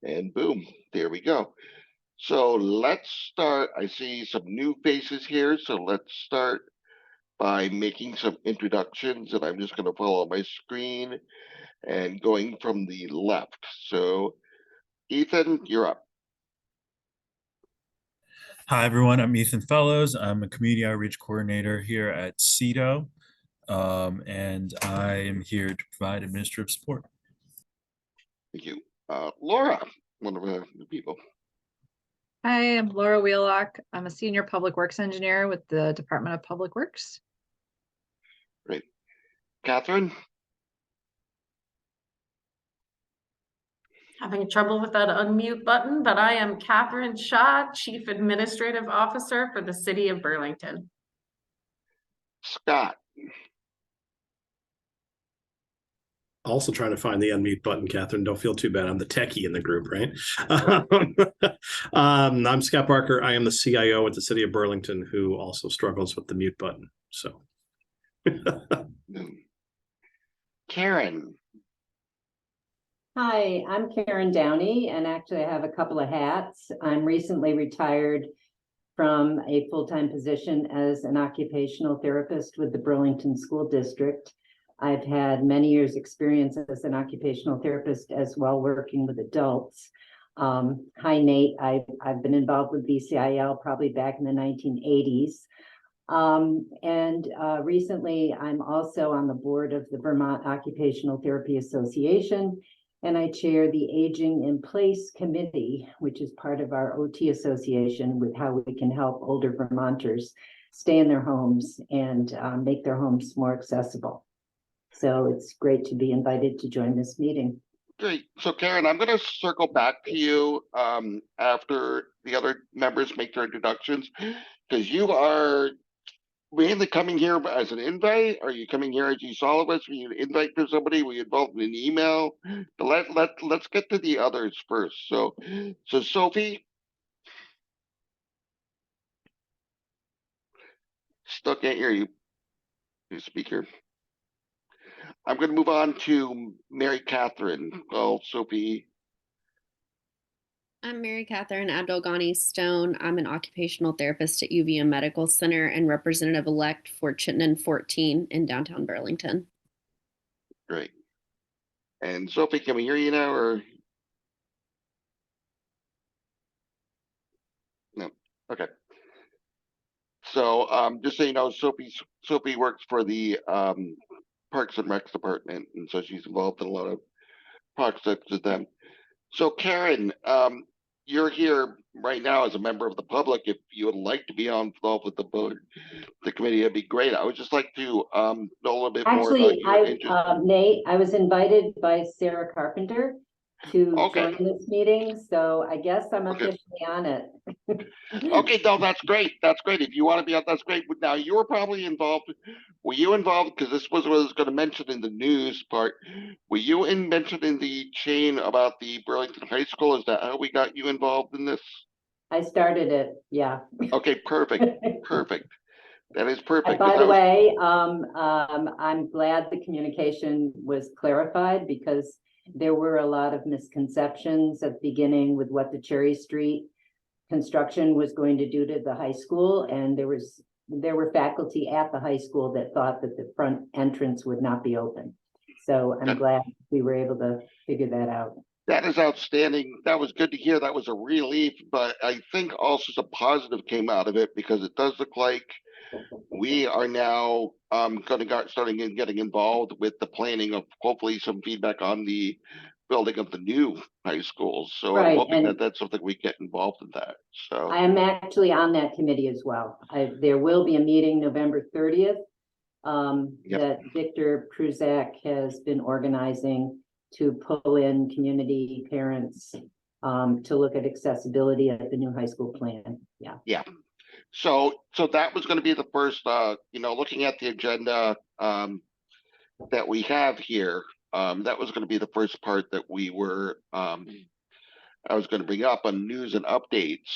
And boom, there we go. So let's start. I see some new faces here. So let's start by making some introductions. And I'm just going to follow my screen and going from the left. So Ethan, you're up. Hi, everyone. I'm Ethan Fellows. I'm a community outreach coordinator here at CEDO, and I am here to provide administrative support. Thank you. Laura, one of the people. Hi, I'm Laura Wheelock. I'm a senior public works engineer with the Department of Public Works. Great. Catherine? Having trouble with that unmute button, but I am Catherine Shaw, Chief Administrative Officer for the City of Burlington. Scott? Also trying to find the unmute button, Catherine. Don't feel too bad. I'm the techie in the group, right? I'm Scott Barker. I am the CIO at the City of Burlington who also struggles with the mute button. So, Karen? Hi, I'm Karen Downey, and actually I have a couple of hats. I'm recently retired from a full-time position as an occupational therapist with the Burlington School District. I've had many years' experience as an occupational therapist as well, working with adults. Hi, Nate. I've been involved with BCIL probably back in the 1980s. Recently, I'm also on the board of the Vermont Occupational Therapy Association, and I chair the Aging in Place Committee, which is part of our OT Association, with how we can help older Vermonters stay in their homes and make their homes more accessible. So it's great to be invited to join this meeting. Great. So Karen, I'm going to circle back to you after the other members make their introductions, because you are mainly coming here as an invite. Are you coming here as you saw us? Were you an invite for somebody? Were you involved in an email? But let's get to the others first. So Sophie, still can't hear you, you speaker. I'm going to move on to Mary Catherine. Well, Sophie. I'm Mary Catherine Abdolghani Stone. I'm an occupational therapist at UVM Medical Center and representative-elect for Chittenden 14 in downtown Burlington. Great. And Sophie, can we hear you now, or? No. Okay. So just so you know, Sophie works for the Parks and Recs department, and so she's involved in a lot of projects with them. So Karen, you're here right now as a member of the public. If you would like to be involved with the board, the committee, it'd be great. I would just like to know a little bit more about your interest. Nate, I was invited by Sarah Carpenter to join this meeting, so I guess I'm officially on it. Okay, no, that's great. That's great. If you want to be on, that's great. Now, you were probably involved. Were you involved? Because this was what I was going to mention in the news part. Were you mentioned in the chain about the Burlington High School? Is that how we got you involved in this? I started it, yeah. Okay, perfect. Perfect. That is perfect. By the way, I'm glad the communication was clarified, because there were a lot of misconceptions at the beginning with what the Cherry Street construction was going to do to the high school, and there were faculty at the high school that thought that the front entrance would not be open. So I'm glad we were able to figure that out. That is outstanding. That was good to hear. That was a relief, but I think also some positive came out of it, because it does look like we are now going to starting getting involved with the planning of hopefully some feedback on the building of the new high school. So I'm hoping that that's something we get involved in that. So I am actually on that committee as well. There will be a meeting November 30th that Victor Pruzak has been organizing to pull in community parents to look at accessibility at the new high school plan. Yeah. So that was going to be the first, looking at the agenda that we have here, that was going to be the first part that we were, I was going to bring up on news and updates,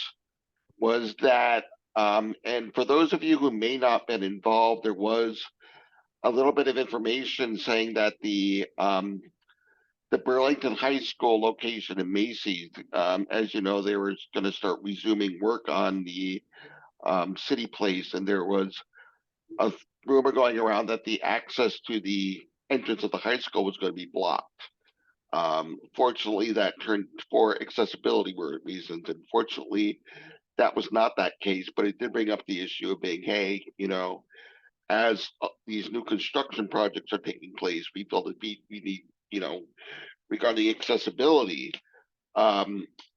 was that, and for those of you who may not have been involved, there was a little bit of information saying that the the Burlington High School location in Macy's, as you know, they were going to start resuming work on the City Place, and there was a rumor going around that the access to the entrance of the high school was going to be blocked. Fortunately, that turned for accessibility reasons, and fortunately, that was not that case. But it did bring up the issue of being, hey, you know, as these new construction projects are taking place, we feel that we need, you know, regarding accessibility,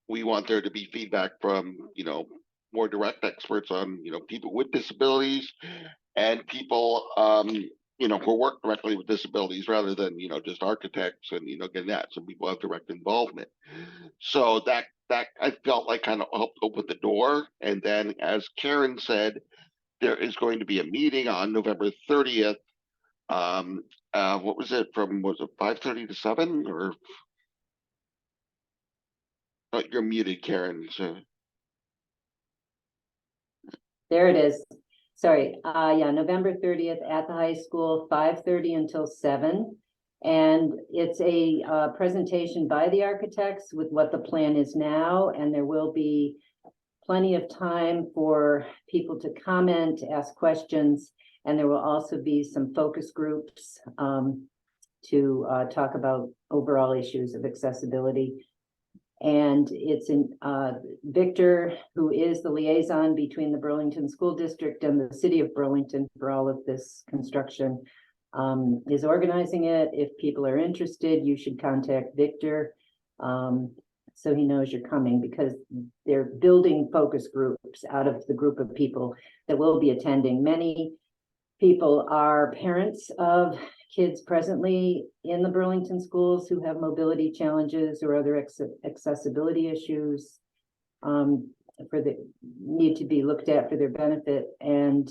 we want there to be feedback from, you know, more direct experts on, you know, people with disabilities and people, you know, who work directly with disabilities rather than, you know, just architects and, you know, getting that. So people have direct involvement. So that I felt like kind of helped open the door. And then, as Karen said, there is going to be a meeting on November 30th. What was it from? Was it 5:30 to 7 or? Oh, you're muted, Karen. So There it is. Sorry, yeah, November 30th at the high school, 5:30 until 7. And it's a presentation by the architects with what the plan is now, and there will be plenty of time for people to comment, ask questions, and there will also be some focus groups to talk about overall issues of accessibility. And it's in Victor, who is the liaison between the Burlington School District and the City of Burlington for all of this construction, is organizing it. If people are interested, you should contact Victor so he knows you're coming, because they're building focus groups out of the group of people that will be attending. Many people are parents of kids presently in the Burlington schools who have mobility challenges or other accessibility issues need to be looked at for their benefit, and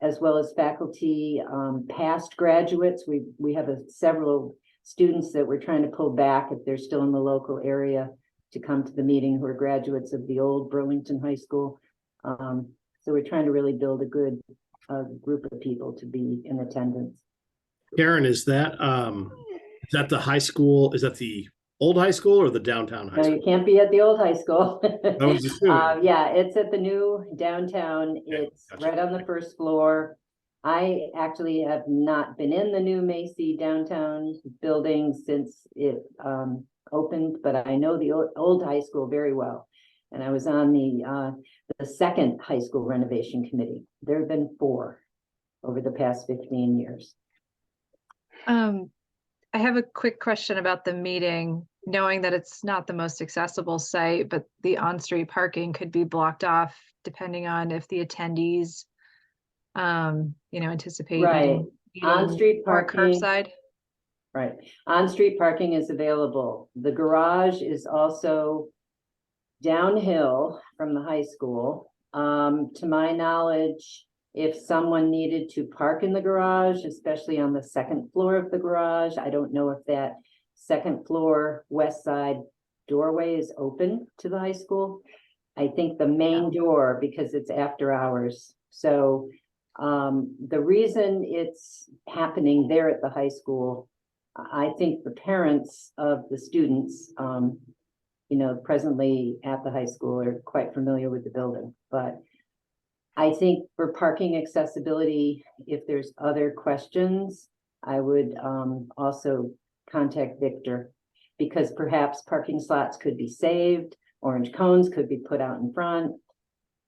as well as faculty, past graduates. We have several students that we're trying to pull back if they're still in the local area to come to the meeting, who are graduates of the old Burlington High School. So we're trying to really build a good group of people to be in attendance. Karen, is that the high school? Is that the old high school or the downtown high No, school? you can't be at the old high school. I was assuming. Yeah, it's at the new downtown. It's gotcha. right on the first floor. I actually have not been in the new Macy downtown building since it opened, but I know the old high school very well. And I was on the second high school renovation committee. There have been 4 over the past 15 years. I have a quick question about the meeting, knowing that it's not the most accessible site, but the on-street parking could be blocked off depending on if the attendees, you know, anticipate Right. needing On-street more parking. curbside. Right. On-street parking is available. The garage is also downhill from the high school. To my knowledge, if someone needed to park in the garage, especially on the second floor of the garage, I don't know if that second floor west side doorway is open to the high school. I think the main door, because it's after hours. So the reason it's happening there at the high school, I think the parents of the students, you know, presently at the high school are quite familiar with the building. But I think for parking accessibility, if there's other questions, I would also contact Victor, because perhaps parking slots could be saved, orange cones could be put out in front,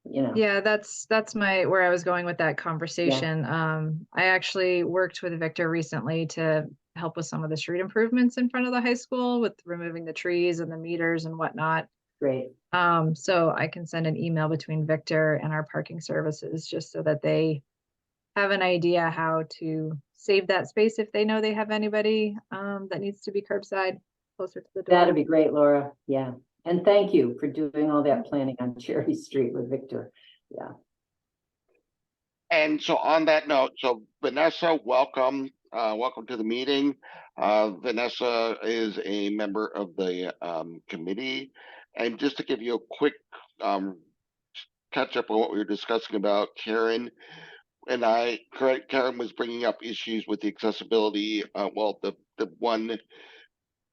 you know. Yeah, that's where I was going with that conversation. I actually worked with Victor recently to help with some of the street improvements in front of the high school with removing the trees and the meters and whatnot. Great. So I can send an email between Victor and our parking services just so that they have an idea how to save that space if they know they have anybody that needs to be curbside closer to the door. That'd be great, Laura. Yeah. And thank you for doing all that planning on Cherry Street with Victor. Yeah. And so on that note, so Vanessa, welcome. Welcome to the meeting. Vanessa is a member of the committee. And just to give you a quick catch up on what we were discussing about, Karen was bringing up issues with the accessibility. Well, the one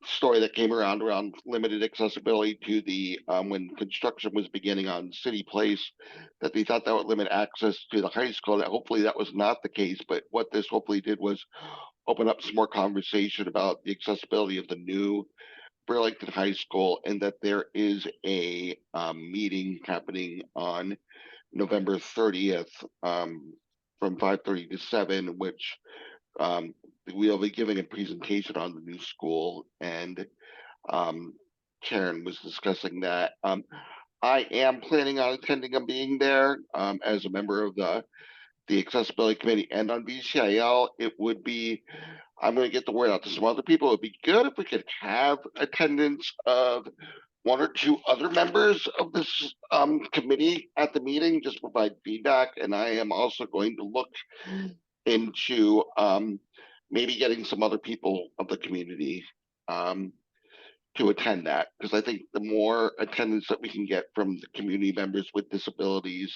story that came around limited accessibility to the when construction was beginning on City Place, that they thought that would limit access to the high school. That hopefully that was not the case, but what this hopefully did was open up some more conversation about the accessibility of the new Burlington High School, and that there is a meeting happening on November 30th from 5:30 to 7, which we'll be giving a presentation on the new school, and Karen was discussing that. I am planning on attending a meeting there as a member of the accessibility committee and on BCIL. It would be, I'm going to get the word out to some other people. It would be good if we could have attendance of one or two other members of this committee at the meeting, just provide feedback. And I am also going to look into maybe getting some other people of the community to attend that, because I think the more attendance that we can get from the community members with disabilities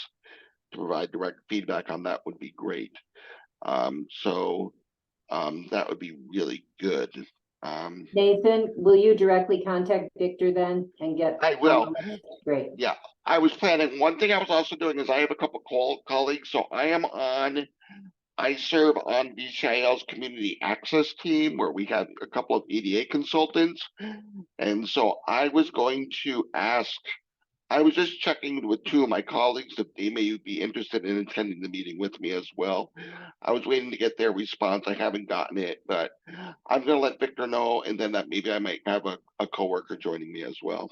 to provide direct feedback on that would be great. So that would be really good. Nathan, will you directly contact Victor then and get? I will. Great. Yeah, I was planning. One thing I was also doing is I have a couple colleagues, so I serve on BCIL's community access team, where we have a couple of EDA consultants. And so I was going to ask, I was just checking with two of my colleagues if they may be interested in attending the meeting with me as well. I was waiting to get their response. I haven't gotten it, but I'm going to let Victor know, and then that maybe I might have a coworker joining me as well.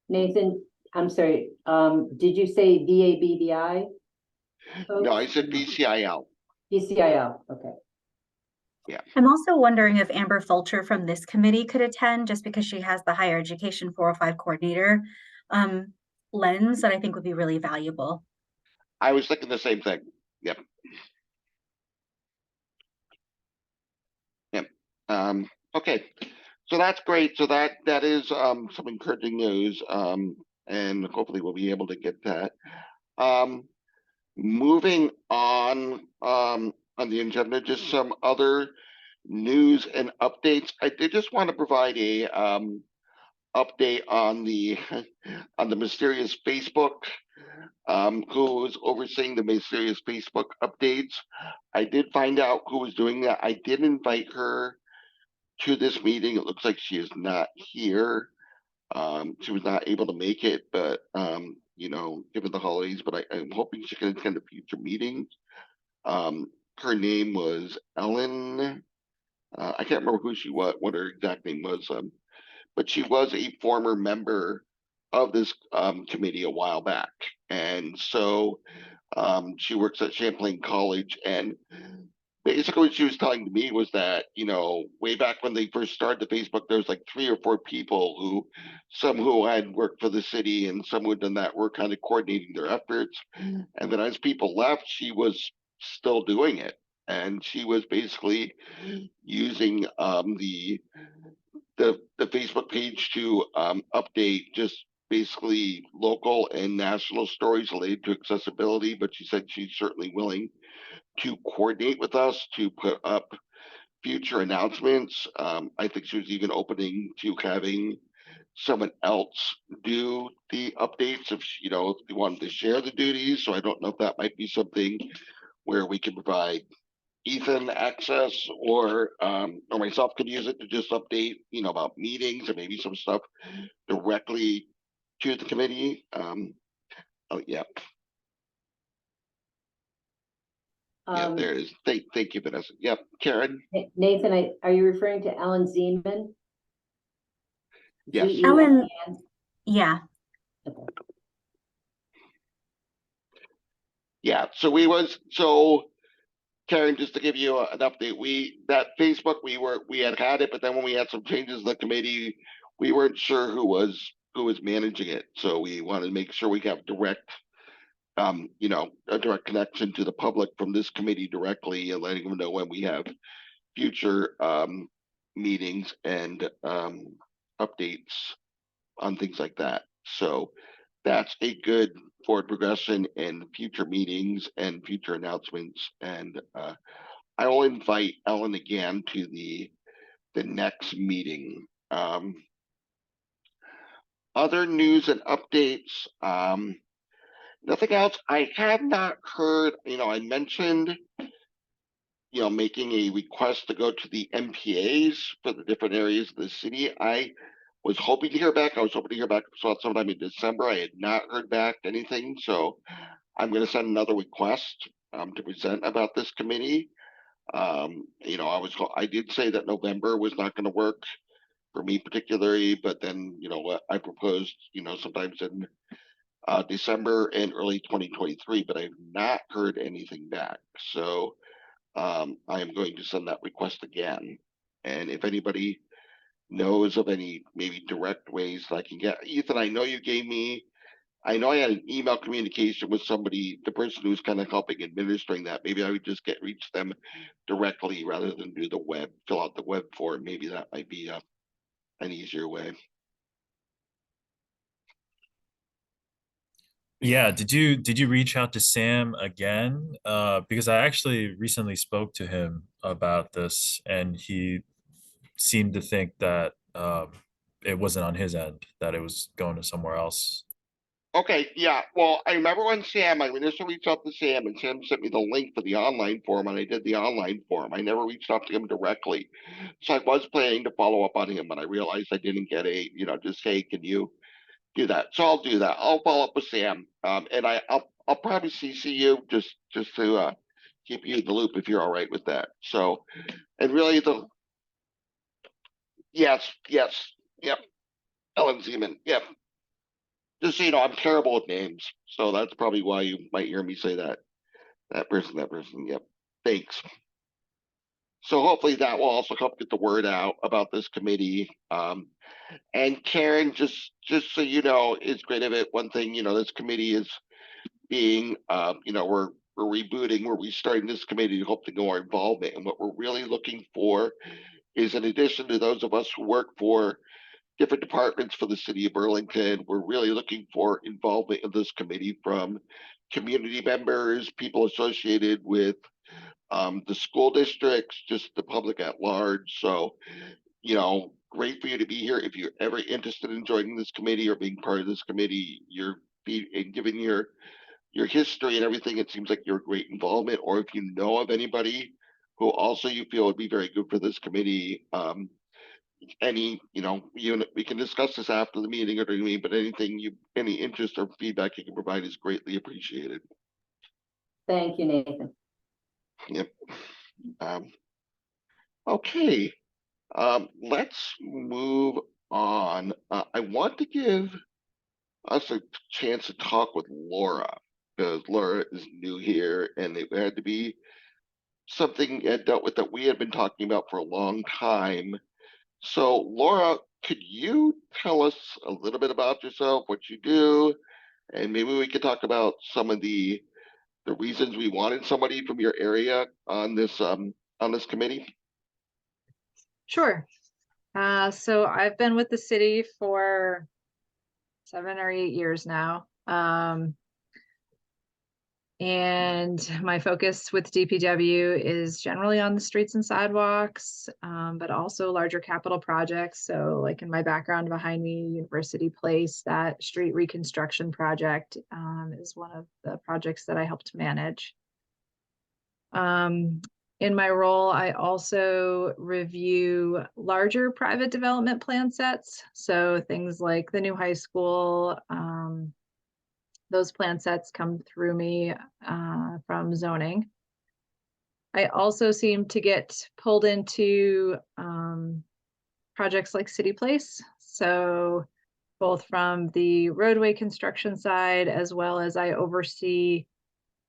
Nathan, I'm sorry, did you say VABDI? No, I said BCIL. BCIL, okay. I'm also wondering if Amber Fulcher from this committee could attend, just because she has the higher education 405 coordinator lens that I think would be really valuable. I was thinking the same thing. Yep. Yep. Okay. So that's great. So that is some encouraging news. And hopefully we'll be able to get that. Moving on the agenda, just some other news and updates. I did just want to provide a update on the mysterious Facebook, who was overseeing the mysterious Facebook updates. I did find out who was doing that. I did invite her to this meeting. It looks like she is not here. She was not able to make it, but you know, given the holidays, but I'm hoping she can attend a future meeting. Her name was Ellen. I can't remember who she was, what her exact name was, but she was a former member of this committee a while back, and so she works at Champlain College. And basically what she was telling me was that, you know, way back when they first started the Facebook, there was like 3 or 4 people who, some who had worked for the city and some who had done that, were kind of coordinating their efforts. And then as people left, she was still doing it. And she was basically using the Facebook page to update just basically local and national stories related to accessibility. But she said she's certainly willing to coordinate with us to put up future announcements. I think she was even opening to having someone else do the updates if, you know, if they wanted to share the duties. So I don't know if that might be something where we can provide Ethan access, or myself could use it to just update, you know, about meetings or maybe some stuff directly to the committee. Oh yeah. Yeah, there is. Thank you, Vanessa. Yep, Karen. Nathan, are you referring to Ellen Zeman? Yes. Ellen, yeah. Yeah, so Karen, just to give you an update, that Facebook, we had it, but then when we had some changes in the committee, we weren't sure who was managing it. So we wanted to make sure we have direct, you know, a direct connection to the public from this committee directly, and letting them know when we have future meetings and updates on things like that. So that's a good forward progression in future meetings and future announcements. And I will invite Ellen again to the the next meeting. Other news and updates, nothing else. I have not heard, I mentioned, making a request to go to the MPAs for the different areas of the city. I was hoping to hear back. I was hoping to hear back sometime in December. I had not heard back anything. So I'm going to send another request to present about this committee. I did say that November was not going to work for me particularly, but then, I proposed, sometimes in December and early 2023, but I've not heard anything back. So I am going to send that request again. And if anybody knows of any maybe direct ways that I can get, Ethan, I know I had an email communication with somebody, the person who's kind of helping administering that. Maybe I would just reach them directly rather than fill out the web form. Maybe that might be an easier way. Yeah, did you reach out to Sam again? Because I actually recently spoke to him about this, and he seemed to think that it wasn't on his end, that it was going to somewhere else. Okay, yeah. Well, I remember when I initially reached out to Sam, and Sam sent me the link for the online form, and I did the online form. I never reached out to him directly. So I was planning to follow up on him, but I realized I didn't get just, hey, can you do that? So I'll do that. I'll follow up with Sam. And I'll probably CC you just to keep you in the loop if you're all right with that. So, and really yes, yep. Ellen Zeman, yep. Just so you know, I'm terrible with names, so that's probably why you might hear me say that. That person. Yep. Thanks. So hopefully that will also help get the word out about this committee. And Karen, just so you know, it's great of it. One thing, this committee is being, we're rebooting, we're restarting this committee to hope to know our involvement. And what we're really looking for is, in addition to those of us who work for different departments for the city of Burlington, we're really looking for involvement in this committee from community members, people associated with the school districts, just the public at large. So, great for you to be here. If you're ever interested in joining this committee or being part of this committee, given your history and everything, it seems like you're a great involvement. Or if you know of anybody who also you feel would be very good for this committee, we can discuss this after the meeting or during the meeting, but any interest or feedback you can provide is greatly appreciated. Thank you, Nathan. Yep. Okay. Let's move on. I want to give us a chance to talk with Laura, because Laura is new here, and it had to be something dealt with that we had been talking about for a long time. So, Laura, could you tell us a little bit about yourself, what you do, and maybe we could talk about some of the reasons we wanted somebody from your area on this committee? Sure. So I've been with the city for 7 or 8 years now. And my focus with DPW is generally on the streets and sidewalks, but also larger capital projects. So like in my background behind me, University Place, that street reconstruction project is one of the projects that I helped manage. In my role, I also review larger private development plan sets. So things like the new high school, those plan sets come through me from zoning. I also seem to get pulled into projects like City Place. So both from the roadway construction side, as well as I oversee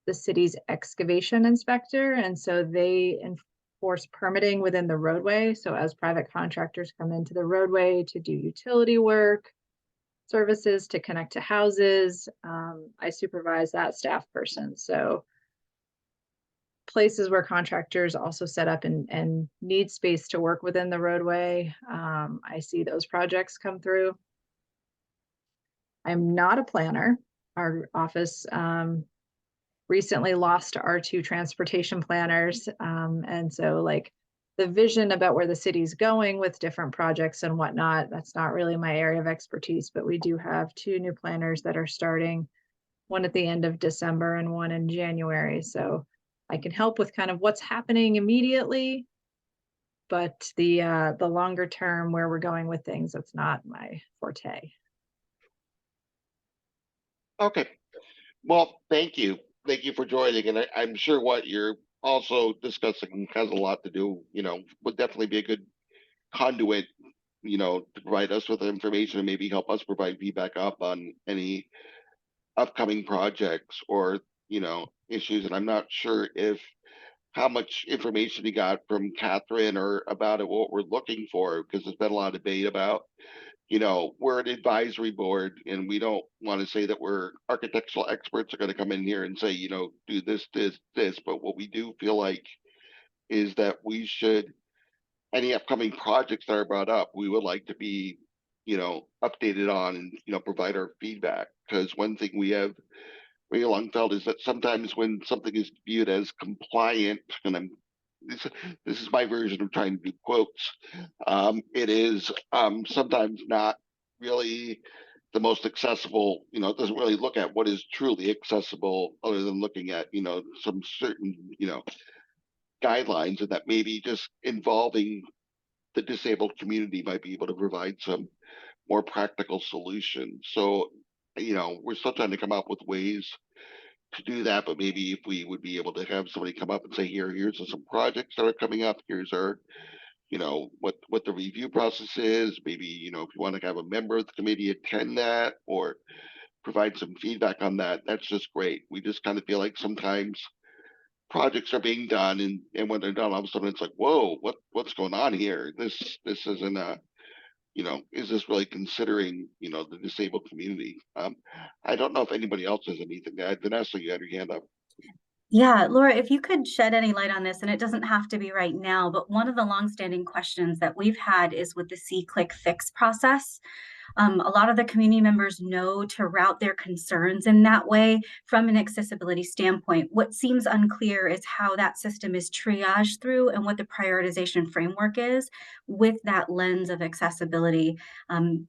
the city's excavation inspector. And so they enforce permitting within the roadway. So as private contractors come into the roadway to do utility work, services to connect to houses, I supervise that staff person. So places where contractors also set up and need space to work within the roadway, I see those projects come through. I'm not a planner. Our office recently lost our 2 transportation planners. And so like the vision about where the city's going with different projects and whatnot. That's not really my area of expertise, but we do have 2 new planners that are starting, one at the end of December and one in January. So I can help with kind of what's happening immediately, but the longer term where we're going with things, that's not my forte. Okay. Well, thank you. Thank you for joining. And I'm sure what you're also discussing has a lot to do, would definitely be a good conduit, to provide us with information and maybe help us provide feedback up on any upcoming projects or, issues. And I'm not sure if how much information you got from Catherine or about it, what we're looking for, because there's been a lot of debate about, we're an advisory board and we don't want to say that we're architectural experts are going to come in here and say, do this, this, this. But what we do feel like is that we should, any upcoming projects that are brought up, we would like to be, updated on and, provide our feedback. Because one thing we have really long felt is that sometimes when something is viewed as compliant, and this is my version of trying to do quotes, it is sometimes not really the most accessible. It doesn't really look at what is truly accessible other than looking at, some certain, guidelines, and that maybe just involving the disabled community might be able to provide some more practical solutions. So, we're still trying to come up with ways to do that, but maybe if we would be able to have somebody come up and say, here's some projects that are coming up, here's our, what the review process is, maybe, if you want to have a member of the committee attend that or provide some feedback on that, that's just great. We just kind of feel like sometimes projects are being done and when they're done, all of a sudden it's like, whoa, what's going on here? This isn't is this really considering, the disabled community? I don't know if anybody else has anything to add. Vanessa, you had your hand up. Yeah, Laura, if you could shed any light on this, and it doesn't have to be right now, but one of the longstanding questions that we've had is with the see-click-fix process. A lot of the community members know to route their concerns in that way from an accessibility standpoint. What seems unclear is how that system is triaged through and what the prioritization framework is with that lens of accessibility.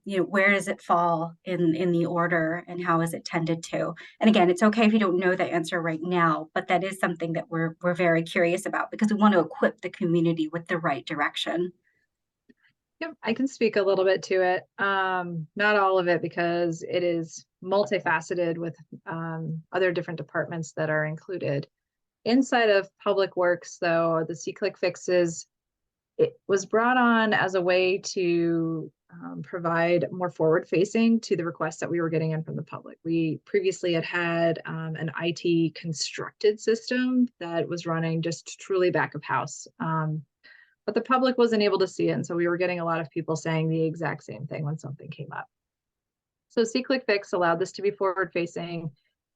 Where does it fall in the order and how is it tended to? And again, it's okay if you don't know the answer right now, but that is something that we're very curious about because we want to equip the community with the right direction. Yep, I can speak a little bit to it. Not all of it because it is multifaceted with other different departments that are included. Inside of Public Works, though, the see-click fixes, it was brought on as a way to provide more forward-facing to the requests that we were getting in from the public. We previously had an IT constructed system that was running just truly back of house. But the public wasn't able to see it. And so we were getting a lot of people saying the exact same thing when something came up. So see-click-fix allowed this to be forward-facing.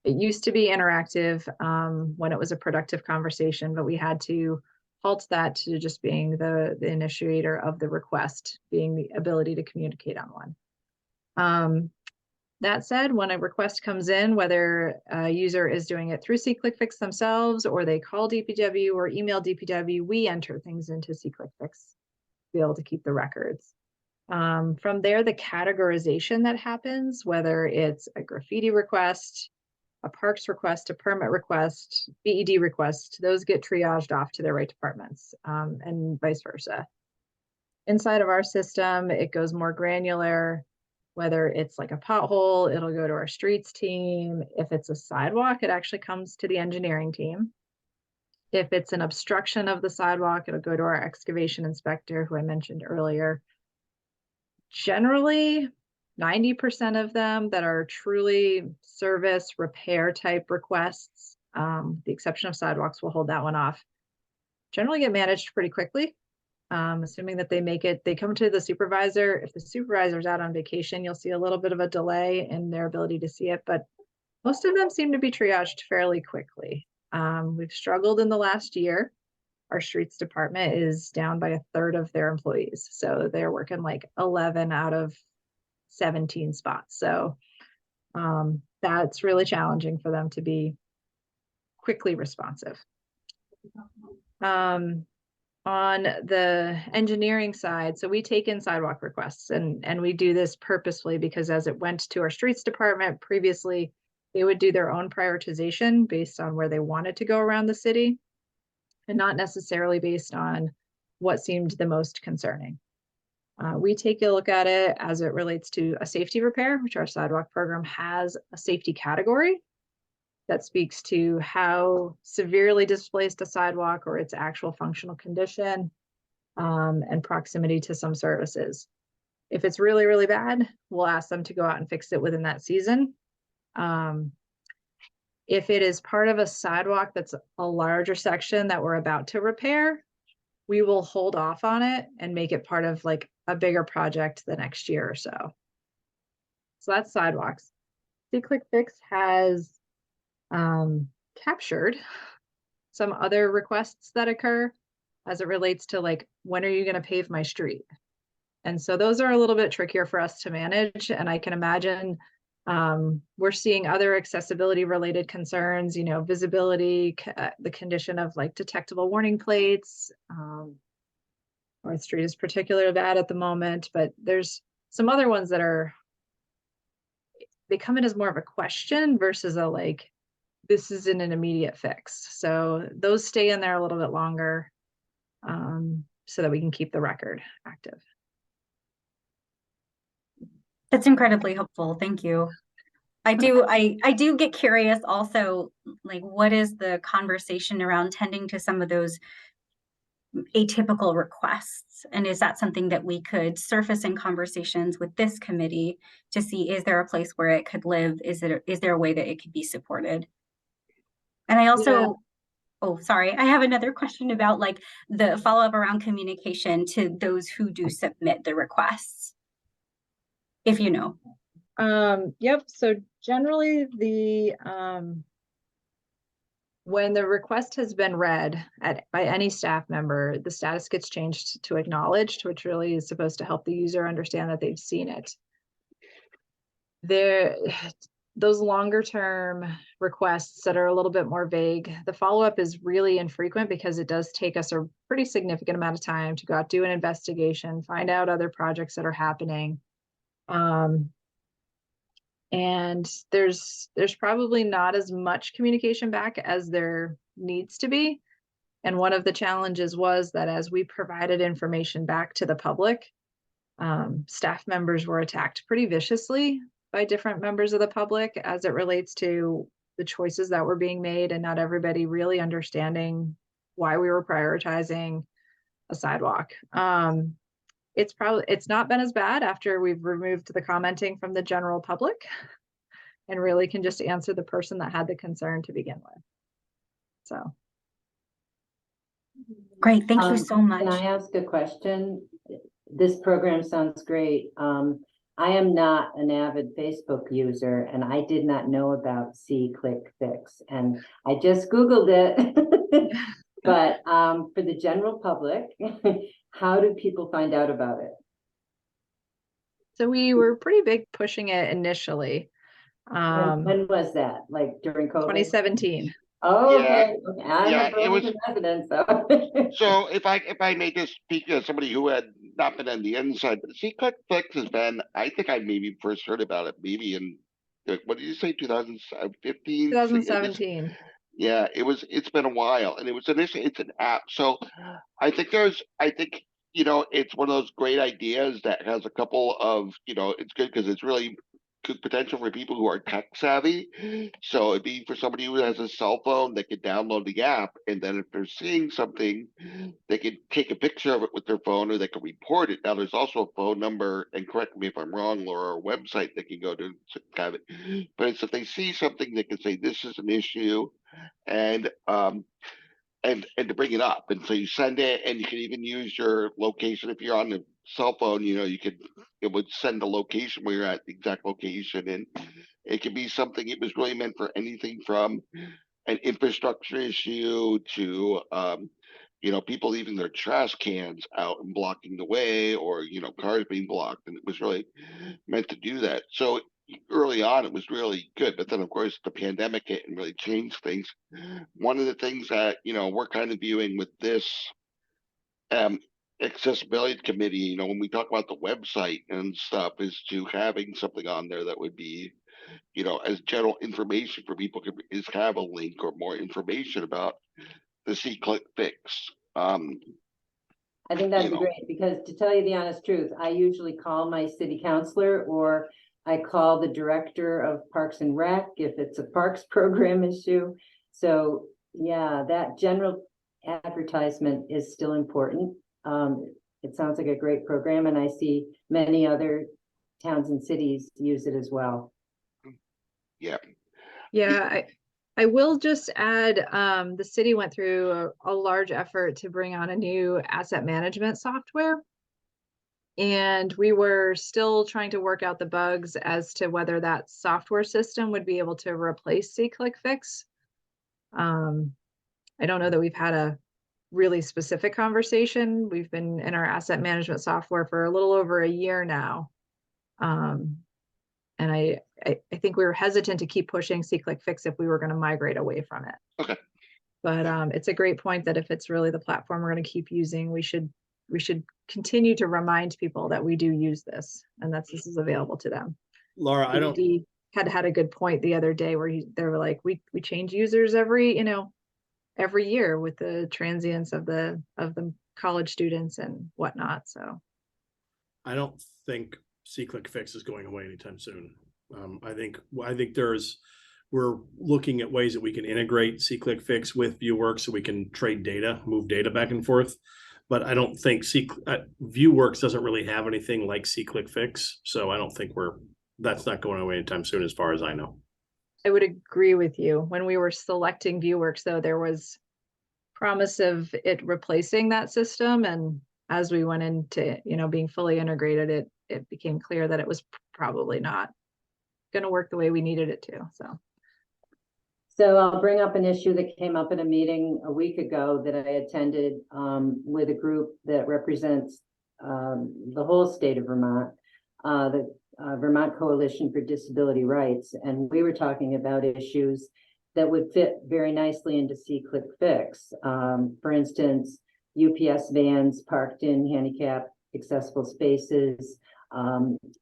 It used to be interactive when it was a productive conversation, but we had to halt that to just being the initiator of the request, being the ability to communicate on one. That said, when a request comes in, whether a user is doing it through see-click-fix themselves or they call DPW or email DPW, we enter things into see-click-fix to be able to keep the records. From there, the categorization that happens, whether it's a graffiti request, a parks request, a permit request, BED request, those get triaged off to their right departments and vice versa. Inside of our system, it goes more granular. Whether it's like a pothole, it'll go to our streets team. If it's a sidewalk, it actually comes to the engineering team. If it's an obstruction of the sidewalk, it'll go to our excavation inspector, who I mentioned earlier. Generally, 90% of them that are truly service repair type requests, the exception of sidewalks, we'll hold that one off, generally get managed pretty quickly. Assuming that they make it, they come to the supervisor. If the supervisor's out on vacation, you'll see a little bit of a delay in their ability to see it, but most of them seem to be triaged fairly quickly. We've struggled in the last year. Our streets department is down by 1/3 of their employees. So they're working like 11 out of 17 spots. So that's really challenging for them to be quickly responsive. on the engineering side, so we take in sidewalk requests, and we do this purposefully because as it went to our streets department previously, they would do their own prioritization based on where they wanted to go around the city and not necessarily based on what seemed the most concerning. We take a look at it as it relates to a safety repair, which our sidewalk program has a safety category that speaks to how severely displaced a sidewalk or its actual functional condition, and proximity to some services. If it's really, really bad, we'll ask them to go out and fix it within that season. If it is part of a sidewalk that's a larger section that we're about to repair, we will hold off on it and make it part of like a bigger project the next year or so. So that's sidewalks. C-Click Fix has captured some other requests that occur as it relates to like, when are you going to pave my street? And so those are a little bit trickier for us to manage. And I can imagine we're seeing other accessibility related concerns, you know, visibility, the condition of like detectable warning plates. North Street is particularly bad at the moment, but there's some other ones that are, they come in as more of a question versus a like, this isn't an immediate fix. So those stay in there a little bit longer so that we can keep the record active. That's incredibly helpful. Thank you. I do get curious also, like, what is the conversation around tending to some of those atypical requests? And is that something that we could surface in conversations with this committee to see, is there a place where it could live? Is there a way that it could be supported? And I also, oh, sorry, I have another question about like the follow-up around communication to those who do submit the requests, if you know. Yep. So generally when the request has been read by any staff member, the status gets changed to acknowledged, which really is supposed to help the user understand that they've seen it. Those longer term requests that are a little bit more vague, the follow-up is really infrequent because it does take us a pretty significant amount of time to go out, do an investigation, find out other projects that are happening. And there's probably not as much communication back as there needs to be. And one of the challenges was that as we provided information back to the public, staff members were attacked pretty viciously by different members of the public as it relates to the choices that were being made and not everybody really understanding why we were prioritizing a sidewalk. It's not been as bad after we've removed the commenting from the general public and really can just answer the person that had the concern to begin with. So. Great, thank you so much. Can I ask a question? This program sounds great. I am not an avid Facebook user and I did not know about C-Click Fix and I just Googled it. But for the general public, how do people find out about it? So we were pretty big pushing it initially. When was that? Like during COVID? 2017. Oh, Yeah. okay. I'm a Burlington resident, so. So if I may just speak as somebody who had not been on the inside, but C-Click Fix has been, I think I maybe first heard about it maybe in, what did you say, 2015? 2017. Yeah, it's been a while, and it was initially, it's an app. So I think you know, it's one of those great ideas that has a couple of, you know, it's good because it's really good potential for people who are tech savvy. So it'd be for somebody who has a cell phone that could download the app, and then if they're seeing something, they could take a picture of it with their phone, or they can report it. Now there's also a phone number, and correct me if I'm wrong, Laura, or a website they can go to have it. But it's if they see something, they can say this is an issue, and to bring it up. And so you send it, and you can even use your location if you're on the cell phone. You know, it would send the location where you're at, the exact location, and it could be something. It was really meant for anything from an infrastructure issue to you know, people leaving their trash cans out and blocking the way, or you know, cars being blocked, and it was really meant to do that. So early on it was really good, but then of course the pandemic hit and really changed things. One of the things that, you know, we're kind of viewing with this um, accessibility committee, you know, when we talk about the website and stuff, is to having something on there that would be, you know, as general information for people is have a link or more information about the C-click fix. I think that'd You be know. great, because to tell you the honest truth, I usually call my city councilor, or I call the director of Parks and Rec if it's a parks program issue. So yeah, that general advertisement is still important. It sounds like a great program, and I see many other towns and cities use it as well. Yeah. Yeah, I will just add, the city went through a large effort to bring on a new asset management software. And we were still trying to work out the bugs as to whether that software system would be able to replace C-click fix. I don't know that we've had a really specific conversation. We've been in our asset management software for a little over a year now. And I think we were hesitant to keep pushing C-click fix if we were going to migrate away from it. Okay. But it's a great point that if it's really the platform we're going to keep using, we should continue to remind people that we do use this and that this is available to them. Laura, I don't. BD had a good point the other day where they were like, we change users every year with the transients of the college students and whatnot. So I don't think C-click fix is going away anytime soon. I think we're looking at ways that we can integrate C-click fix with ViewWorks so we can trade data, move data back and forth. But I don't think ViewWorks doesn't really have anything like C-click fix. So I don't think that's not going away anytime soon, as far as I know. I would agree with you. When we were selecting ViewWorks, though, there was promise of it replacing that system. And as we went into, being fully integrated, it became clear that it was probably not going to work the way we needed it to. So I'll bring up an issue that came up at a meeting a week ago that I attended with a group that represents the whole state of Vermont, the Vermont Coalition for Disability Rights. And we were talking about issues that would fit very nicely into C-click fix. For instance, UPS vans parked in handicap accessible spaces,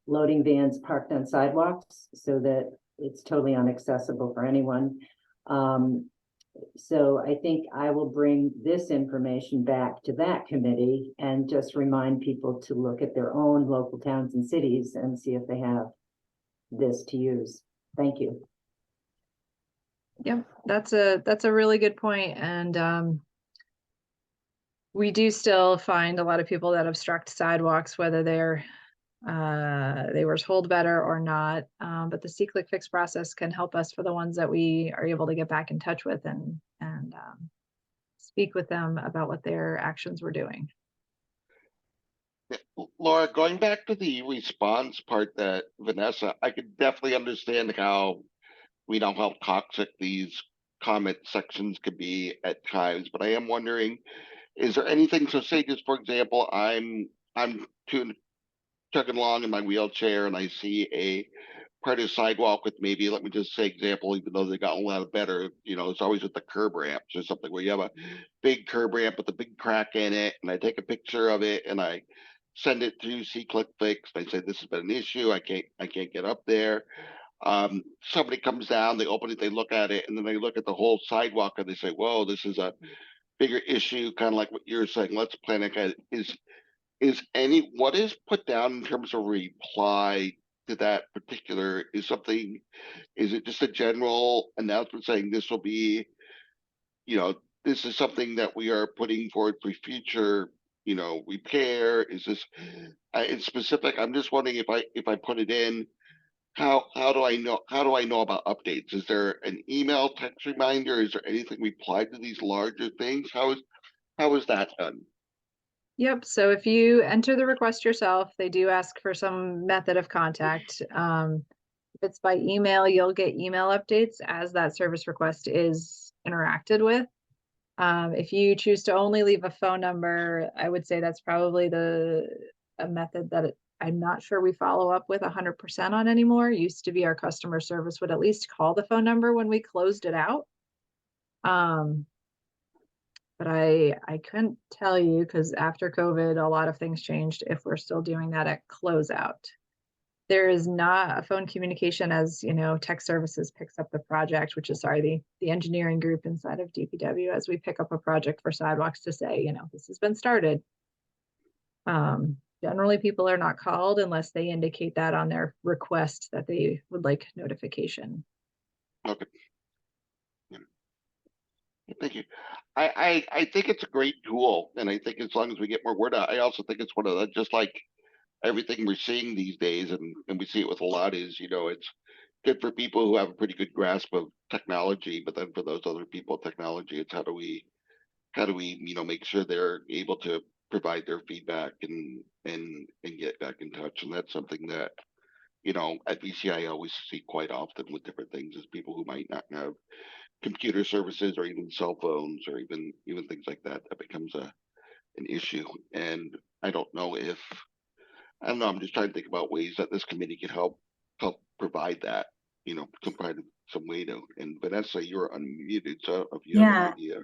loading vans parked on sidewalks so that it's totally inaccessible for anyone. So I think I will bring this information back to that committee and just remind people to look at their own local towns and cities and see if they have this to use. Thank you. Yep, that's a really good point. And we do still find a lot of people that obstruct sidewalks, whether they were told better or not. But the C-click fix process can help us for the ones that we are able to get back in touch with and speak with them about what their actions were doing. Laura, going back to the response part that Vanessa, I could definitely understand how we know how toxic these comment sections could be at times, but I am wondering, is there anything, so say just for example, I'm chugging along in my wheelchair and I see a part of sidewalk with maybe, let me just say example, even though they've gotten a lot better, it's always with the curb ramps or something where you have a big curb ramp with a big crack in it, and I take a picture of it and I send it to C-click fix. I say this has been an issue. I can't get up there. Somebody comes down, they open it, they look at it, and then they look at the whole sidewalk and they say, whoa, this is a bigger issue, kind of like what you're saying. Let's plan ahead. What is put down in terms of reply to that particular is it just a general announcement saying this will be, this is something that we are putting forward for future, repair? Is this it's specific? I'm just wondering if I put it in, how do I know about updates? Is there an email, text reminder? Is there anything replied to these larger things? How is that done? Yep. So if you enter the request yourself, they do ask for some method of contact. If it's by email, you'll get email updates as that service request is interacted with. If you choose to only leave a phone number, I would say that's probably a method that I'm not sure we follow up with 100% on anymore. It used to be our customer service would at least call the phone number when we closed it out. But I couldn't tell you because after COVID, a lot of things changed if we're still doing that at closeout. There is not a phone communication as, tech services picks up the project, which is the engineering group inside of DPW as we pick up a project for sidewalks to say, this has been started. Generally people are not called unless they indicate that on their request that they would like notification. Okay. Yeah. Thank you. I think it's a great tool, and I think as long as we get more word out, I also think it's one of the, just like everything we're seeing these days, and we see it with a lot, is it's good for people who have a pretty good grasp of technology, but then for those other people, technology, it's how do we make sure they're able to provide their feedback and get back in touch. And that's something that at VCI I always see quite often with different things, is people who might not have computer services or even cell phones or even things like that, that becomes an issue. And I don't know if I don't know. I'm just trying to think about ways that this committee could help provide that. Provide some way to. And Vanessa, you're unmuted, so if you have an Yeah. idea.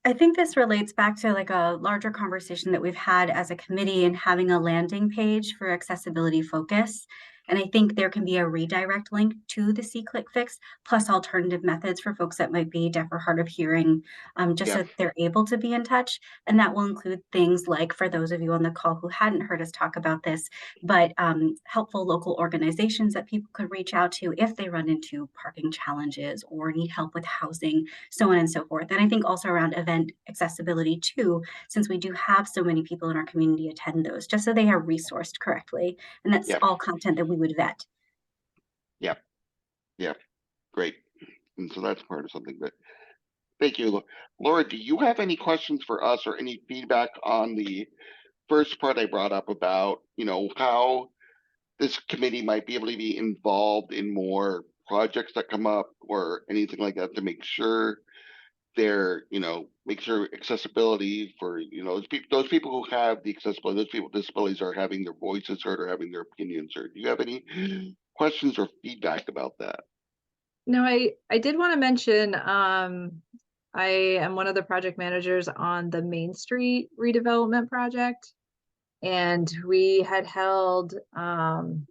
I think this relates back to like a larger conversation that we've had as a committee and having a landing page for accessibility focus. And I think there can be a redirect link to the C-Click Fix, plus alternative methods for folks that might be deaf or hard of hearing, just Yeah. so that they're able to be in touch. And that will include things like, for those of you on the call who hadn't heard us talk about this, but helpful local organizations that people could reach out to if they run into parking challenges or need help with housing, so on and so forth. And I think also around event accessibility too, since we do have so many people in our community attend those, just so they are resourced correctly. And that's Yeah. all content that we would vet. Yeah. Yeah. Great. And so that's part of something that. Thank you, Laura. Do you have any questions for us or any feedback on the first part I brought up about how this committee might be able to be involved in more projects that come up or anything like that to make sure make sure accessibility for those people who have the accessibility, those people with disabilities are having their voices heard or having their opinions heard. Do you have any questions or feedback about that? No, I did want to mention, I am one of the project managers on the Main Street redevelopment project. And we had held some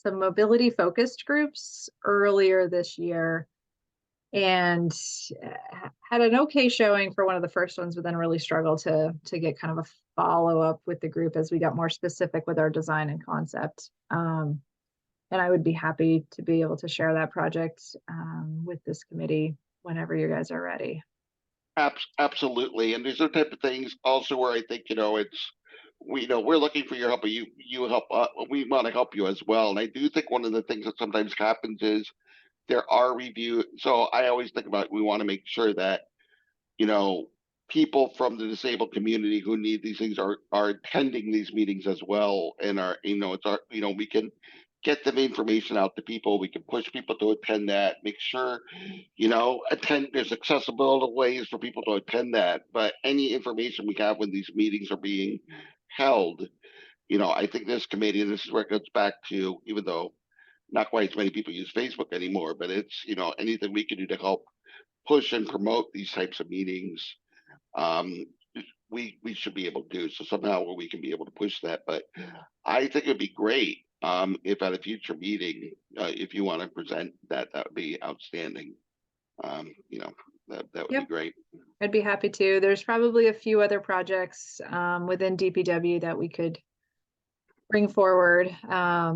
mobility focused groups earlier this year and had an okay showing for one of the first ones, but then really struggled to get kind of a follow-up with the group as we got more specific with our design and concept. And I would be happy to be able to share that project with this committee whenever you guys are ready. Absolutely. And these are the type of things also where I think, we're looking for your help, but you help, we want to help you as well. And I do think one of the things that sometimes happens is there are review. So I always think about, we want to make sure that, people from the disabled community who need these things are attending these meetings as well. And it's our, we can get them information out to people. We can push people to attend that, make sure, there's accessible ways for people to attend that. But any information we have when these meetings are being held, I think this committee, and this is where it goes back to, even though not quite as many people use Facebook anymore, but it's, anything we can do to help push and promote these types of meetings, we should be able to do. So somehow where we can be able to push that. But I think it'd be great if at a future meeting, if you want to present that, that would be outstanding. That would be great. I'd be happy to. There's probably a few other projects within DPW that we could bring forward. A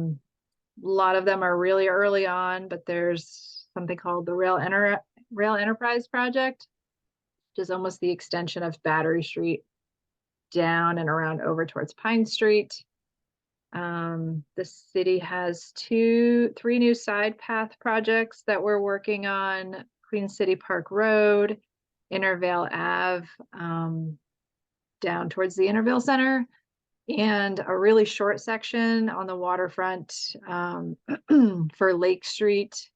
lot of them are really early on, but there's something called the Rail Enterprise Project, which is almost the extension of Battery Street down and around over towards Pine Street. The city has 3 new side path projects that we're working on: Queen City Park Road, Intervale Ave, down towards the Intervale Center, and a really short section on the waterfront for Lake Street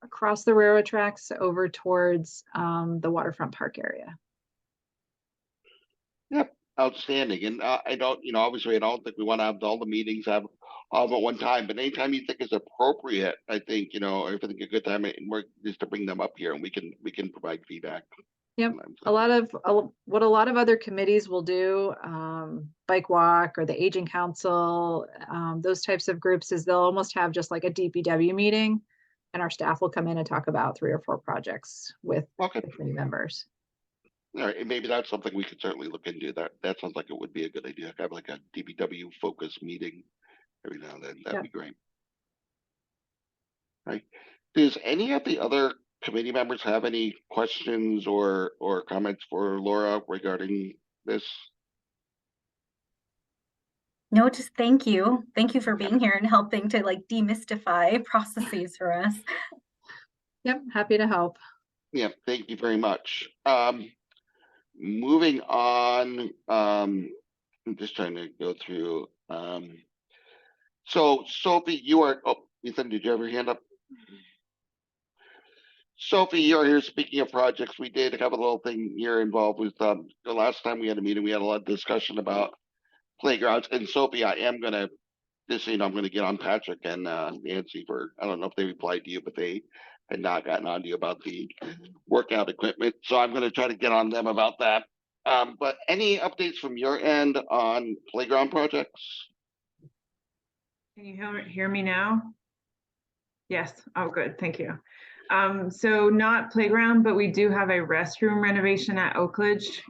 across the railroad tracks over towards the waterfront park area. Yep, outstanding. And I don't, obviously I don't think we want to have all the meetings have all at one time, but anytime you think is appropriate, I think, if I think a good time is to bring them up here and we can provide feedback. Yep. Sometimes. What a lot of other committees will do, Bike Walk or the Aging Council, those types of groups, is they'll almost have just like a DPW meeting, and our staff will come in and talk about 3 or 4 projects with Okay, the committee members. all right, and maybe that's something we could certainly look into. That sounds like it would be a good idea. Have like a DPW focus meeting every now and then. That'd Yep. be great. Right. Does any of the other committee members have any questions or comments for Laura regarding this? No, just thank you. Thank you for being here and helping to like demystify processes for us. Yep, happy to help. Yeah, thank you very much. Moving on, I'm just trying to go through. So Sophie, you are, oh, Ethan, did you have your hand up? Sophie, you're here. Speaking of projects, we did have a little thing here involved with, the last time we had a meeting, we had a lot of discussion about playgrounds. And Sophie, I am gonna, just so you know, I'm gonna get on Patrick and Nancy for, I don't know if they replied to you, but they had not gotten on to you about the workout equipment. So I'm gonna try to get on them about that. But any updates from your end on playground projects? Can you hear me now? Yes. Oh, good. Thank you. So not playground, but we do have a restroom renovation at Oakledge.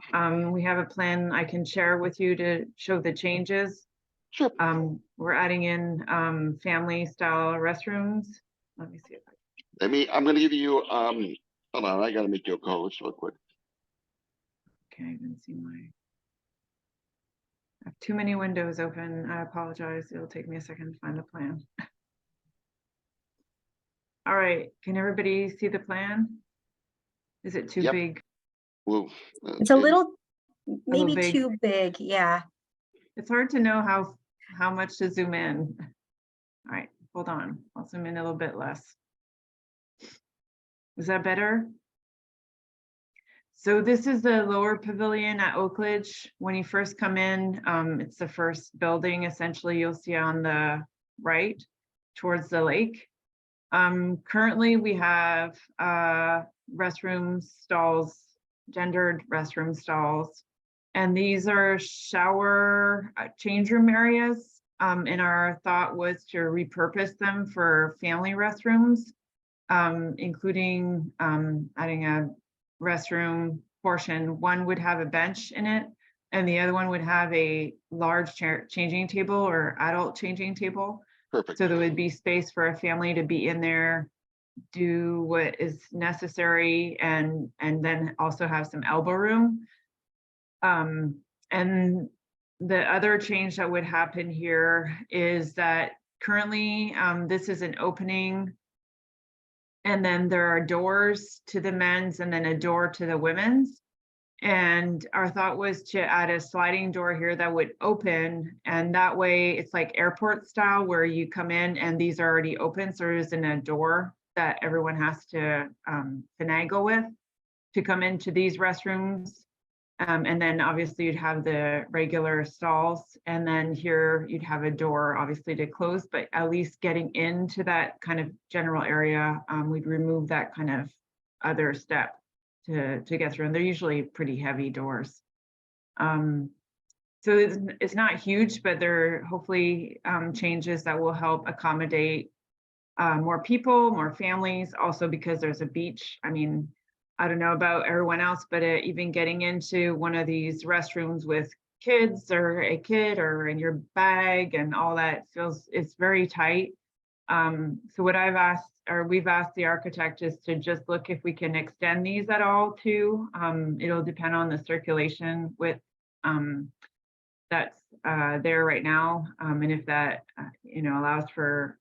We have a plan I can share with you to show the changes. Sure. We're adding in family style restrooms. Let me see if I'm gonna give you, hold on, I gotta make you a co-host real quick. I even see my. I have too many windows open. I apologize. It'll take me a second to find the plan. All right, can everybody see the plan? Is it too Yep. big? Whoa. It's a okay. little, maybe big. too big. Yeah. It's hard to know how much to zoom in. All right, hold on. I'll zoom in a little bit less. Is that better? So this is the lower pavilion at Oakledge. When you first come in, it's the first building essentially you'll see on the right towards the lake. Currently we have restroom stalls, gendered restroom stalls, and these are shower change room areas. And our thought was to repurpose them for family restrooms, including adding a restroom portion. One would have a bench in it, and the other one would have a large chair changing table or adult changing table. Perfect. So there would be space for a family to be in there, do what is necessary, and then also have some elbow room. And the other change that would happen here is that currently this is an opening, and then there are doors to the men's and then a door to the women's. And our thought was to add a sliding door here that would open, and that way it's like airport style where you come in and these are already open, so there isn't a door that everyone has to finagle with to come into these restrooms. And then obviously you'd have the regular stalls, and then here you'd have a door obviously to close, but at least getting into that kind of general area, we'd remove that kind of other step to get through, and they're usually pretty heavy doors. So it's not huge, but there are hopefully changes that will help accommodate more people, more families, also because there's a beach. I mean, I don't know about everyone else, but even getting into one of these restrooms with kids or a kid or in your bag and all that it's very tight. So what we've asked the architect is to just look if we can extend these at all too. It'll depend on the circulation width that's there right now. And if that, allows for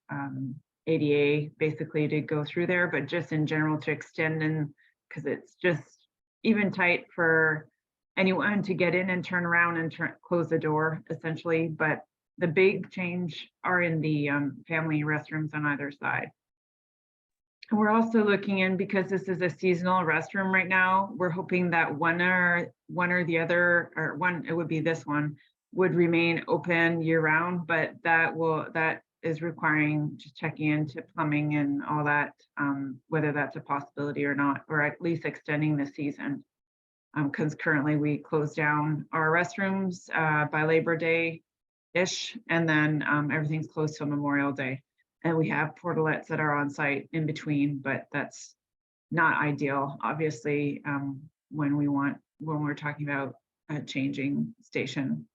ADA basically to go through there, but just in general to extend, and because it's just even tight for anyone to get in and turn around and close the door essentially. But the big change are in the family restrooms on either side. And we're also looking in, because this is a seasonal restroom right now, we're hoping that one or the other, or one, it would be this one, would remain open year round, but that is requiring just checking into plumbing and all that, whether that's a possibility or not, or at least extending the season. Because currently we close down our restrooms by Labor Day-ish, and then everything's closed till Memorial Day. And we have portalettes that are on site in between, but that's not ideal, obviously, when we're talking about a changing station.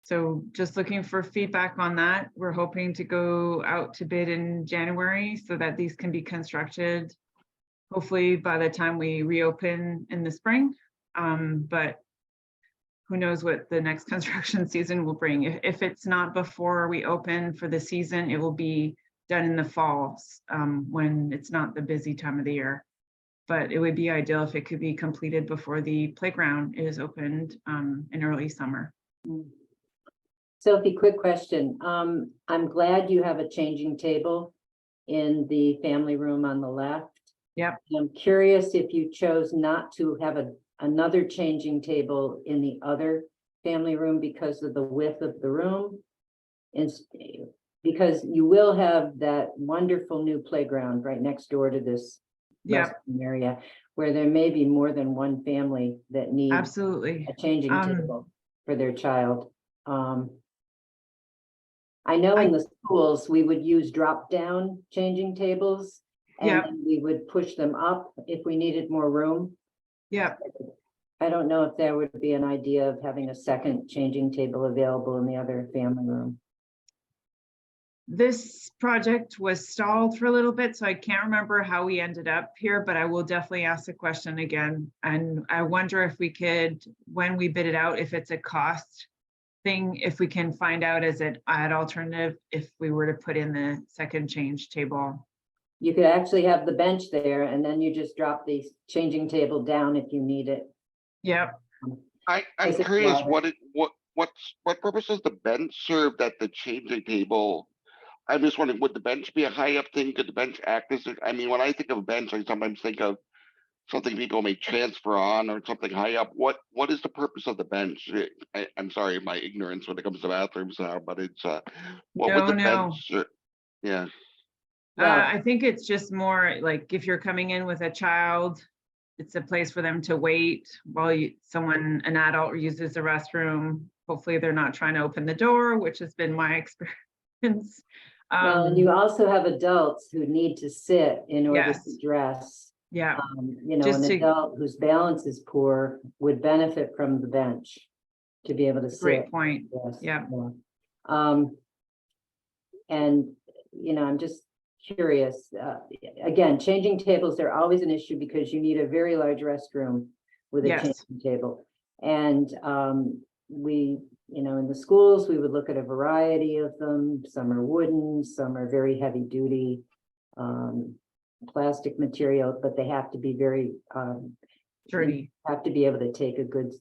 So just looking for feedback on that. We're hoping to go out to bid in January so that these can be constructed, hopefully by the time we reopen in the spring. But who knows what the next construction season will bring. If it's not before we open for the season, it will be done in the fall, when it's not the busy time of the year. But it would be ideal if it could be completed before the playground is opened in early summer. Sophie, quick question. I'm glad you have a changing table in the family room on the left. Yep. I'm curious if you chose not to have another changing table in the other family room because of the width of the room. Because you will have that wonderful new playground right next door to this restroom area where there may be more than one family that needs Absolutely. a changing table for their child. I know in the schools, we would use drop-down changing tables, and then we would push them up if we needed more room. Yeah. I don't know if there would be an idea of having a second changing table available in the other family room. This project was stalled for a little bit, so I can't remember how we ended up here, but I will definitely ask the question again. And I wonder if we could, when we bid it out, if it's a cost thing, if we can find out as an alternative, if we were to put in the second change table. You could actually have the bench there, and then you just drop the changing table down if you need it. Yep. I'm curious, what purpose does the bench serve that the changing table? I'm just wondering, would the bench be a high up thing? Could the bench act as I mean, when I think of a bench, I sometimes think of something people may transfer on or something high up. What is the purpose of the bench? I'm sorry, my ignorance when it comes to bathrooms now, but it's what would the bench? Yeah. I think it's just more like if you're coming in with a child, it's a place for them to wait while an adult uses the restroom. Hopefully they're not trying to open the door, which has been my experience. Well, and you also have adults who need to sit in order to dress. Yeah. You know, an adult whose balance is poor would benefit from the bench to be able to sit. Great point. Yes. Yeah. And, you know, I'm just curious, again, changing tables, they're always an issue because you need a very large restroom with a changing table. And we, you know, in the schools, we would look at a variety of them. Some are wooden, some are very heavy duty, plastic material, but they have to be very sturdy. Have to be able to take a good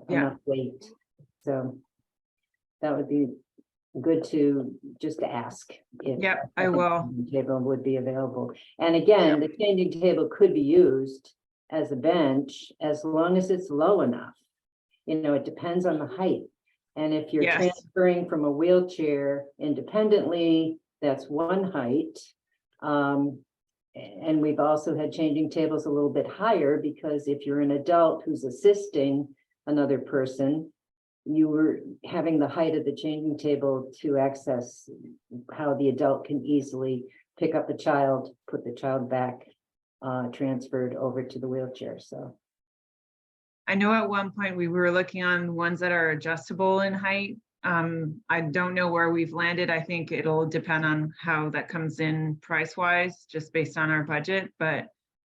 enough weight. So that would be good to just to ask if I will. Table would be available. And again, the changing table could be used as a bench as long as it's low enough. You know, it depends on the height. And if you're transferring from a wheelchair independently, that's one height. And we've also had changing tables a little bit higher because if you're an adult who's assisting another person, you were having the height of the changing table to access how the adult can easily pick up the child, put the child back, transferred over to the wheelchair. So I know at one point we were looking on ones that are adjustable in height. I don't know where we've landed. I think it'll depend on how that comes in price-wise, just based on our budget. But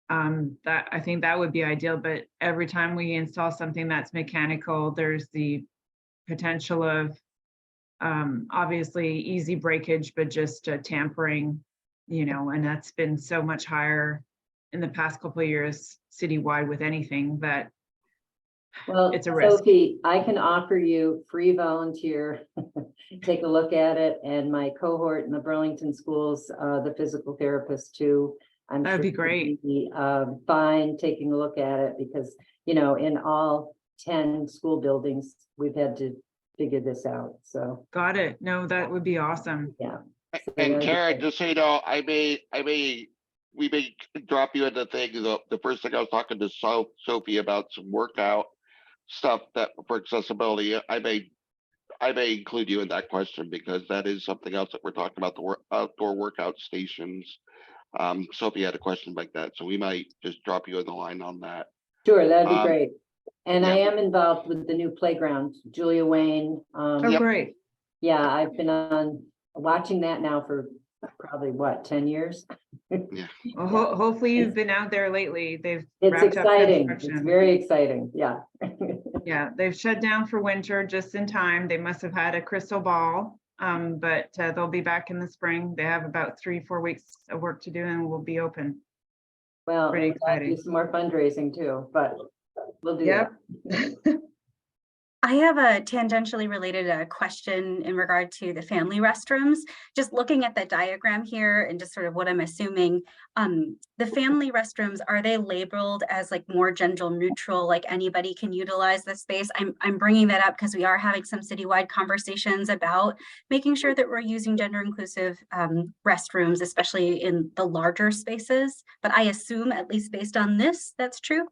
that I think that would be ideal. But every time we install something that's mechanical, there's the potential of obviously easy breakage, but just tampering, you know, and that's been so much higher in the past couple of years citywide with anything that it's a risk. Sophie, I can offer you free volunteer, take a look at it, and my cohort in the Burlington schools, the physical therapist too. I'm That'd sure be great. be fine taking a look at it because, you know, in all 10 school buildings, we've had to figure this out. So got it. No, that would be awesome. Yeah. And Karen, just so you know, I may we may drop you into things. The first thing I was talking to Sophie about some workout stuff that for accessibility. I may include you in that question because that is something else that we're talking about, the outdoor workout stations. Sophie had a question like that, so we might just drop you in the line on that. Sure, that'd be great. And I yeah. am involved with the new playground, Julia Wayne. Oh, Yep. great. Yeah, I've been watching that now for probably what, 10 years? Well, hopefully you've been out there lately. They've It's wrapped up exciting. It's construction. very exciting. Yeah. Yeah, they've shut down for winter just in time. They must have had a crystal ball. But they'll be back in the spring. They have about 3-4 weeks of work to do and we'll be open. Well, Pretty we've got to do exciting. some more fundraising too, but we'll do Yep. that. I have a tangentially related question in regard to the family restrooms. Just looking at the diagram here and just sort of what I'm assuming, the family restrooms, are they labeled as like more gender neutral, like anybody can utilize the space? I'm bringing that up because we are having some citywide conversations about making sure that we're using gender inclusive restrooms, especially in the larger spaces. But I assume, at least based on this, that's true.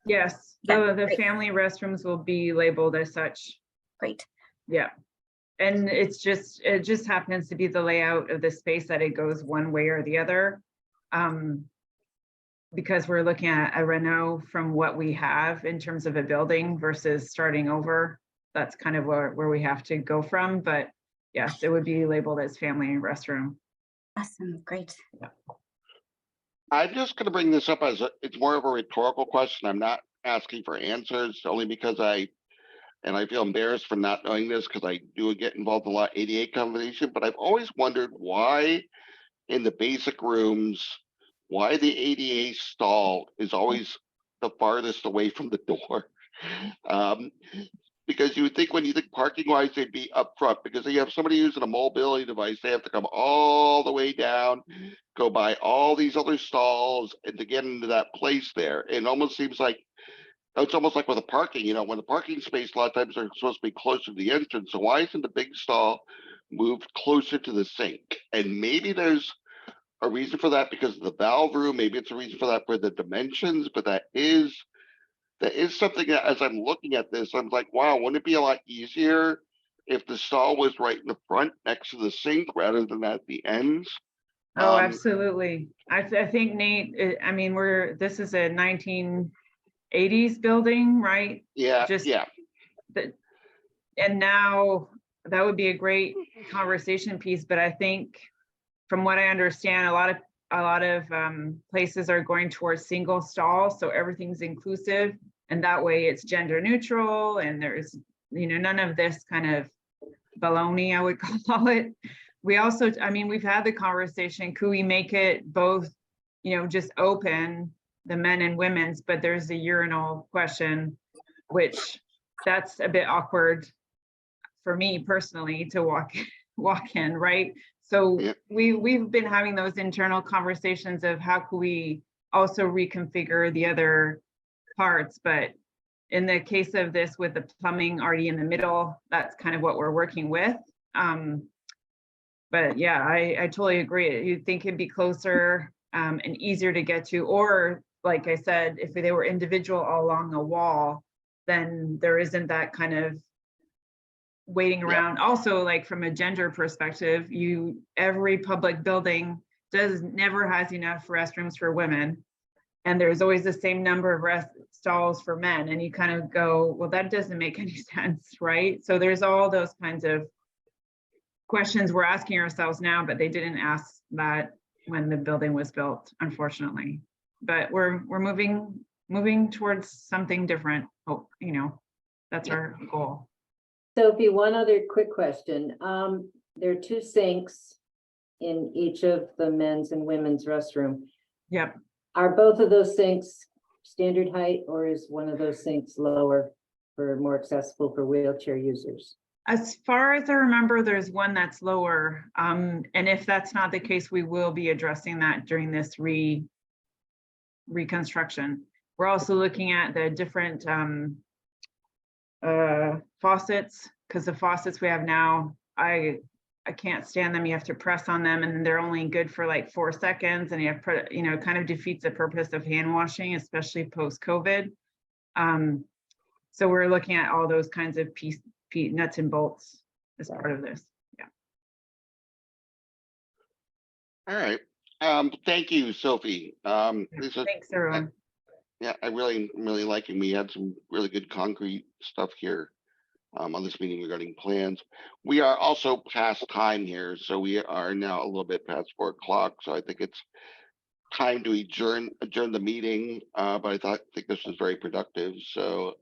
Yes, Yeah, the great. family restrooms will be labeled as such. Great. Yeah. And it just happens to be the layout of the space that it goes one way or the other. Because we're looking at a reno from what we have in terms of a building versus starting over. That's kind of where we have to go from. But yes, it would be labeled as family restroom. Awesome. Great. I'm just going to bring this up as it's more of a rhetorical question. I'm not asking for answers only because I feel embarrassed for not knowing this because I do get involved in a lot of ADA conversation, but I've always wondered why in the basic rooms, why the ADA stall is always the farthest away from the door. Because you would think when you think parking wise, they'd be up front because you have somebody using a mobility device, they have to come all the way down, go by all these other stalls and to get into that place there. It almost seems like it's almost like with the parking, when the parking space, a lot of times they're supposed to be closer to the entrance. So why isn't the big stall moved closer to the sink? And maybe there's a reason for that because of the valve room. Maybe it's a reason for that for the dimensions, but that is something that as I'm looking at this, I'm like, wow, wouldn't it be a lot easier if the stall was right in the front next to the sink rather than at the ends? Oh, absolutely. I think Nate, I mean, this is a 1980s building, right? Yeah, Just yeah. And now that would be a great conversation piece, but I think from what I understand, a lot of places are going towards single stalls, so everything's inclusive, and that way it's gender neutral, and there's none of this kind of baloney, I would call it. We also, I mean, we've had the conversation, could we make it both, just open the men and women's, but there's a urinal question, which that's a bit awkward for me personally to walk in, right? So Yep. we've been having those internal conversations of how can we also reconfigure the other parts, but in the case of this with the plumbing already in the middle, that's kind of what we're working with. But yeah, I totally agree. You'd think it'd be closer and easier to get to, or like I said, if they were individual all along a wall, then there isn't that kind of waiting around. Yep. Also, like from a gender perspective, every public building never has enough restrooms for women, and there's always the same number of stalls for men, and you kind of go, well, that doesn't make any sense, right? So there's all those kinds of questions we're asking ourselves now, but they didn't ask that when the building was built, unfortunately. But we're moving towards something different. Oh, that's our goal. Sophie, one other quick question. There are 2 sinks in each of the men's and women's restroom. Yep. Are both of those sinks standard height, or is one of those sinks lower for more accessible for wheelchair users? As far as I remember, there's one that's lower. And if that's not the case, we will be addressing that during this reconstruction. We're also looking at the different faucets, because the faucets we have now, I I can't stand them. You have to press on them and they're only good for like 4 seconds and you have, kind of defeats the purpose of hand washing, especially post-COVID. So we're looking at all those kinds of nuts and bolts as part of this. Yeah. All right. Thank you, Sophie. Thanks, everyone. Yeah, I'm really liking. We had some really good concrete stuff here on this meeting regarding plans. We are also past time here, so we are now a little bit past 4 o'clock. So I think it's time to adjourn the meeting. But I think this was very productive. So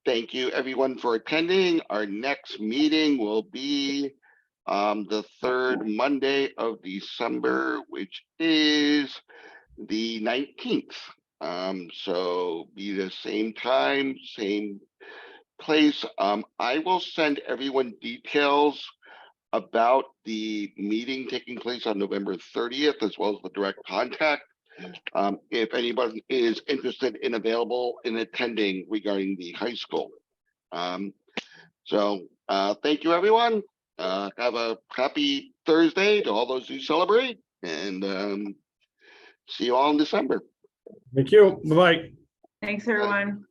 thank you everyone for attending. Our next meeting will be the 3rd Monday of December, which is the 19th. So be the same time, same place. I will send everyone details about the meeting taking place on November 30th, as well as the direct contact. If anybody is interested in available in attending regarding the high school. So thank you, everyone. Have a happy Thursday to all those who celebrate, and see you all in December. Thank you. Bye-bye. Thanks, everyone.